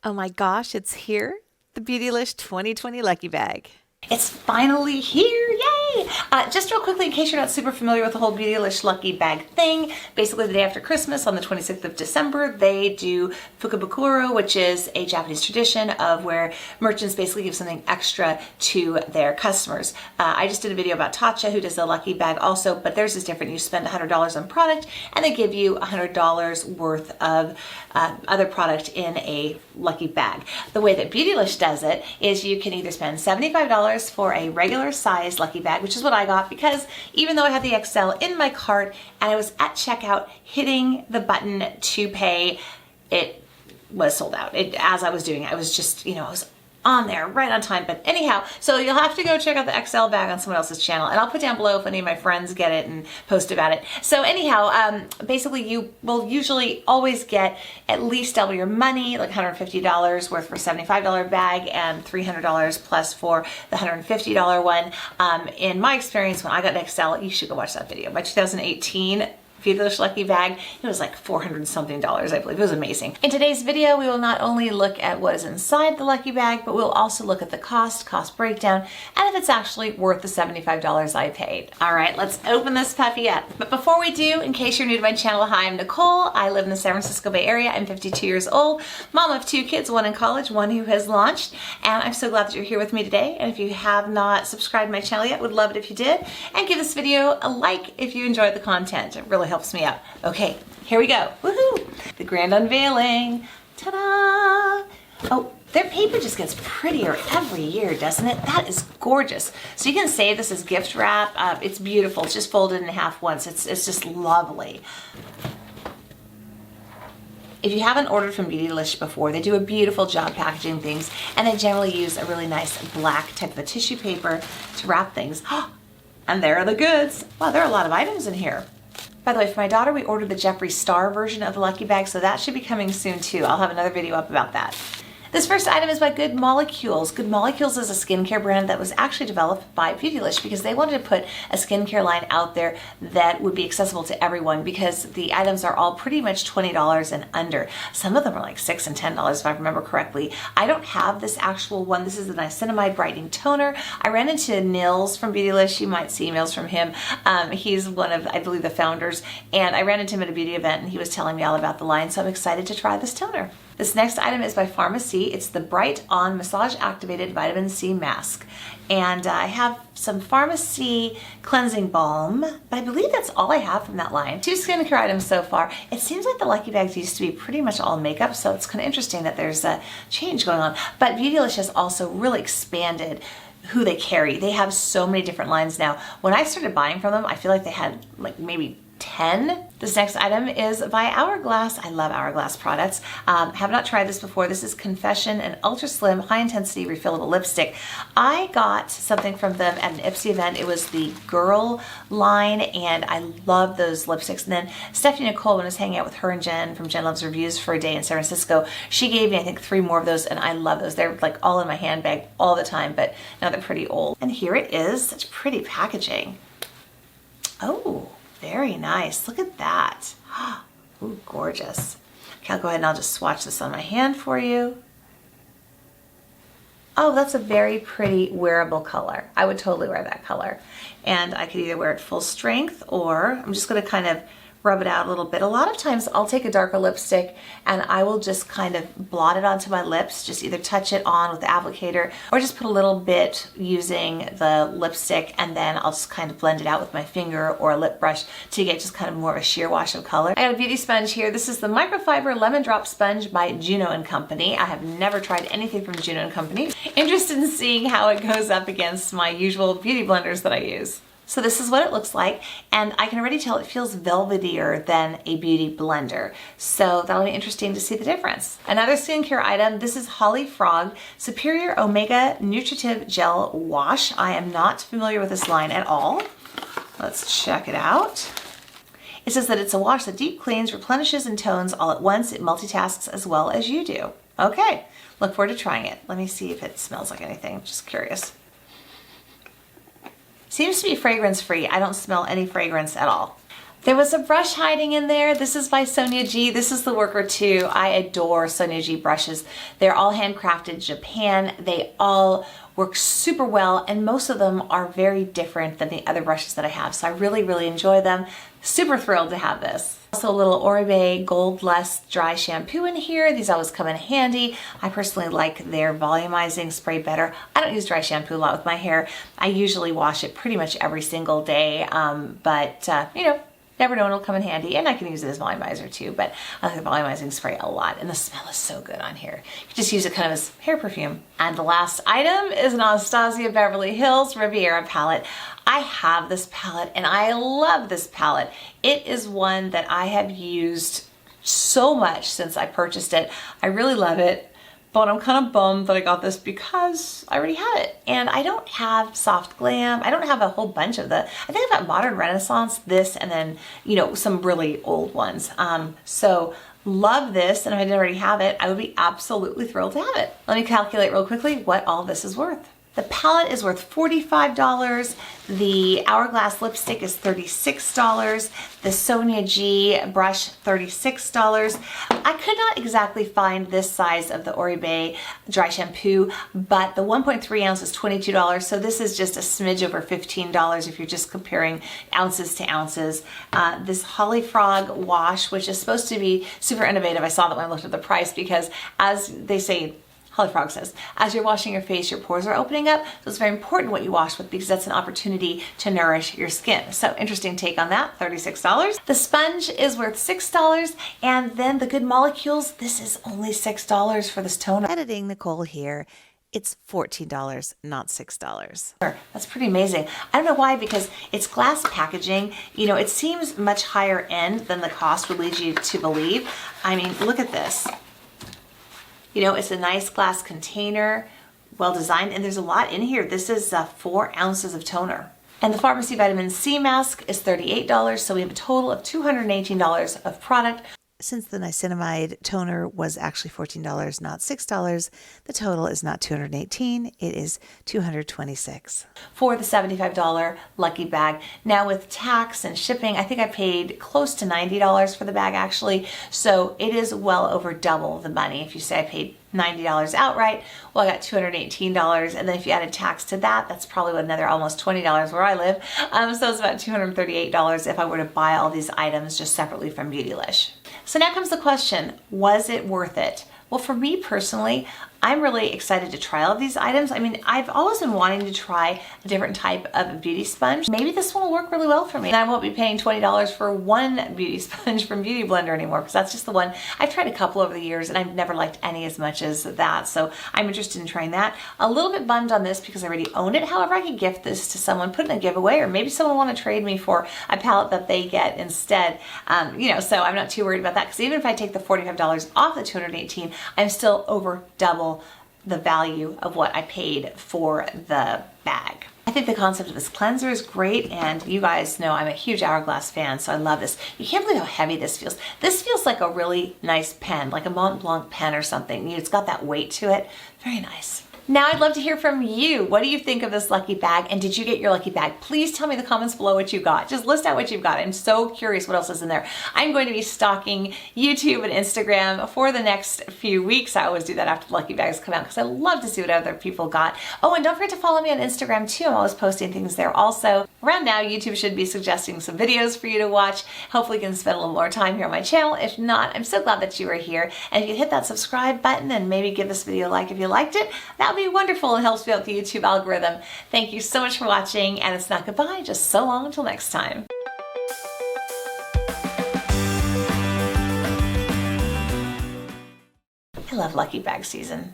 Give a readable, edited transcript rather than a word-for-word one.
Oh my gosh, it's here! The Beautylish 2020 Lucky Bag. It's finally here, yay! Just real quickly, in case you're not super familiar with the whole Beautylish Lucky Bag thing, basically the day after Christmas, on the 26th of December, they do Fukubukuro, which is a Japanese tradition of where merchants basically give something extra to their customers. I just did a video about Tatcha, who does a Lucky Bag also, but theirs is different. You spend $100 on product, and they give you $100 worth of other product in a Lucky Bag. The way that Beautylish does it is you can either spend $75 for a regular size Lucky Bag, which is what I got, because even though I had the XL in my cart and I was at checkout hitting the button to pay, it was sold out. As I was doing it, I was just, I was on there right on time. But anyhow, so you'll have to go check out the XL bag on someone else's channel, and I'll put down below if any of my friends get it and post about it. So anyhow, basically you will usually always get at least double your money, like $150 worth for a $75 bag and $300 plus for the $150 one. In my experience, when I got an XL, you should go watch that video. By 2018, Beautylish Lucky Bag, it was like $400 something, I believe. It was amazing. In today's video, we will not only look at what is inside the Lucky Bag, but we'll also look at the cost breakdown, and if it's actually worth the $75 I paid. All right, let's open this puppy up. But before we do, in case you're new to my channel, hi, I'm Nicole. I live in the San Francisco Bay Area. I'm 52 years old, mom of 2 kids, one in college, one who has launched, and I'm so glad that you're here with me today. And if you have not subscribed to my channel yet, would love it if you did, and give this video a like if you enjoyed the content. It really helps me out. Okay, here we go. Woohoo! The grand unveiling. Ta-da! Oh, their paper just gets prettier every year, doesn't it? That is gorgeous. So you can save this as gift wrap. It's beautiful. It's just folded in half once. It's just lovely. If you haven't ordered from Beautylish before, they do a beautiful job packaging things, and they generally use a really nice black type of a tissue paper to wrap things. And there are the goods. Wow, there are a lot of items in here. By the way, for my daughter, we ordered the Jeffree Star version of the Lucky Bag, so that should be coming soon too. I'll have another video up about that. This first item is by Good Molecules. Good Molecules is a skincare brand that was actually developed by Beautylish because they wanted to put a skincare line out there that would be accessible to everyone, because the items are all pretty much $20 and under. Some of them are like $6 and $10 if I remember correctly. I don't have this actual one. This is the Niacinamide Brightening Toner. I ran into Nils from Beautylish. You might see emails from him. He's one of, I believe, the founders, and I ran into him at a beauty event and he was telling me all about the line, so I'm excited to try this toner. This next item is by Pharmacy. It's the Bright On Massage Activated Vitamin C Mask. And I have some Pharmacy Cleansing Balm, but I believe that's all I have from that line. 2 skincare items so far. It seems like the Lucky Bags used to be pretty much all makeup, so it's kind of interesting that there's a change going on. But Beautylish has also really expanded who they carry. They have so many different lines now. When I started buying from them, I feel like they had like maybe 10. This next item is by Hourglass. I love Hourglass products. Have not tried this before. This is Confession, an ultra slim, high intensity refillable lipstick. I got something from them at an Ipsy event. It was the girl line, and I love those lipsticks. And then Stephanie Nicole, when I was hanging out with her and Jen from Jen Loves Reviews for a day in San Francisco, she gave me, I think, 3 more of those, and I love those. They're like all in my handbag all the time, but now they're pretty old. And here it is. Such pretty packaging. Oh, very nice. Look at that. Ooh, gorgeous. Okay, I'll go ahead and I'll just swatch this on my hand for you. Oh, that's a very pretty wearable color. I would totally wear that color. And I could either wear it full strength, or I'm just going to kind of rub it out a little bit. A lot of times I'll take a darker lipstick and I will just kind of blot it onto my lips, just either touch it on with the applicator or just put a little bit using the lipstick, and then I'll just kind of blend it out with my finger or a lip brush to get just kind of more of a sheer wash of color. I got a beauty sponge here. This is the Microfiber Lemon Drop Sponge by Juno & Company. I have never tried anything from Juno & Company. Interested in seeing how it goes up against my usual beauty blenders that I use. So this is what it looks like, and I can already tell it feels velvetier than a beauty blender. So that'll be interesting to see the difference. Another skincare item, this is Holly Frog Superior Omega Nutritive Gel Wash. I am not familiar with this line at all. Let's check it out. It says that it's a wash that deep cleans, replenishes, and tones all at once. It multitasks as well as you do. Okay, look forward to trying it. Let me see if it smells like anything, just curious. Seems to be fragrance free. I don't smell any fragrance at all. There was a brush hiding in there. This is by Sonia G. This is the Worker 2. I adore Sonia G brushes. They're all handcrafted Japan. They all work super well, and most of them are very different than the other brushes that I have. So I really, really enjoy them. Super thrilled to have this. Also a little Oribe Gold Lust Dry Shampoo in here. These always come in handy. I personally like their volumizing spray better. I don't use dry shampoo a lot with my hair. I usually wash it pretty much every single day, but you know, never know when it'll come in handy, and I can use it as volumizer too, but I like the volumizing spray a lot, and the smell is so good on here. You can just use it kind of as hair perfume. And the last item is an Anastasia Beverly Hills Riviera palette. I have this palette, and I love this palette. It is one that I have used so much since I purchased it. I really love it. But I'm kind of bummed that I got this because I already have it. And I don't have Soft Glam. I don't have a whole bunch of I think I've got Modern Renaissance, this, and then, you know, some really old ones. So love this, and if I didn't already have it, I would be absolutely thrilled to have it. Let me calculate real quickly what all this is worth. The palette is worth $45. The Hourglass lipstick is $36. The Sonia G brush, $36. I could not exactly find this size of the Oribe dry shampoo, but the 1.3 ounce is $22. So this is just a smidge over $15 if you're just comparing ounces to ounces. This Holly Frog wash, which is supposed to be super innovative. I saw that when I looked at the price because, as they say, Holly Frog says, as you're washing your face, your pores are opening up. So it's very important what you wash with because that's an opportunity to nourish your skin. So interesting take on that, $36. The sponge is worth $6. And then the Good Molecules, this is only $6 for this toner. Editing Nicole here. It's $14, not $6. That's pretty amazing. I don't know why, because it's glass packaging. You know, it seems much higher end than the cost would lead you to believe. I mean, look at this. You know, it's a nice glass container, well designed, and there's a lot in here. This is 4 ounces of toner. And the Pharmacy Vitamin C mask is $38, so we have a total of $218 of product. Since the niacinamide toner was actually $14, not $6, the total is not $218, it is $226. For the $75 lucky bag. Now with tax and shipping, I think I paid close to $90 for the bag actually, so it is well over double the money. If you say I paid $90 outright, well, I got $218, and then if you added tax to that, that's probably another almost $20 where I live. So it's about $238 if I were to buy all these items just separately from Beautylish. So now comes the question, was it worth it? Well, for me personally, I'm really excited to try all of these items. I mean, I've always been wanting to try a different type of a beauty sponge. Maybe this one will work really well for me. And I won't be paying $20 for one beauty sponge from Beauty Blender anymore, because that's just the one. I've tried a couple over the years and I've never liked any as much as that. So I'm interested in trying that. A little bit bummed on this because I already own it. However, I could gift this to someone, put it in a giveaway, or maybe someone will want to trade me for a palette that they get instead. You know, so I'm not too worried about that, because even if I take the $45 off the $218, I'm still over double the value of what I paid for the bag. I think the concept of this cleanser is great, and you guys know I'm a huge Hourglass fan, so I love this. You can't believe how heavy this feels. This feels like a really nice pen, like a Mont Blanc pen or something. It's got that weight to it. Very nice. Now I'd love to hear from you. What do you think of this lucky bag, and did you get your lucky bag? Please tell me in the comments below what you got. Just list out what you've got. I'm so curious what else is in there. I'm going to be stalking YouTube and Instagram for the next few weeks. I always do that after the lucky bags come out because I love to see what other people got. Oh, and don't forget to follow me on Instagram too. I'm always posting things there also. Around now, YouTube should be suggesting some videos for you to watch. Hopefully you can spend a little more time here on my channel. If not, I'm so glad that you are here. And if you hit that subscribe button and maybe give this video a like if you liked it, that would be wonderful and helps me out with the YouTube algorithm. Thank you so much for watching, and it's not goodbye, just so long until next time. I love lucky bag season.